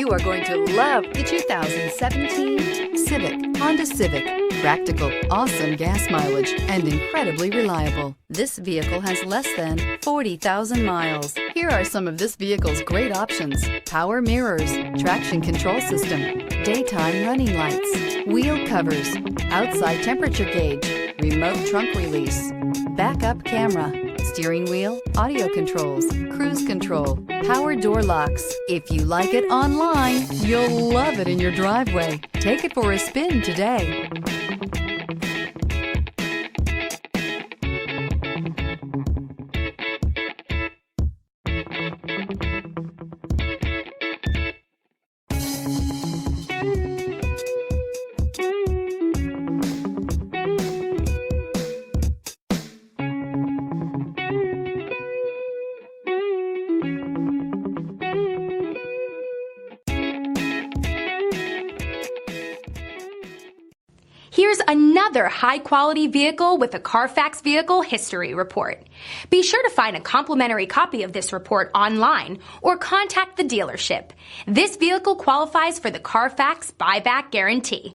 You are going to love the 2017 Civic, Honda Civic. Practical, awesome gas mileage, and incredibly reliable. This vehicle has less than 40,000 miles. Here are some of this vehicle's great options: power mirrors, traction control system, daytime running lights, wheel covers, outside temperature gauge, remote trunk release, backup camera, steering wheel audio controls, cruise control, power door locks. If you like it online, you'll love it in your driveway. Take it for a spin today. Here's another high-quality vehicle with a Carfax Vehicle History Report. Be sure to find a complimentary copy of this report online or contact the dealership. This vehicle qualifies for the Carfax Buyback Guarantee.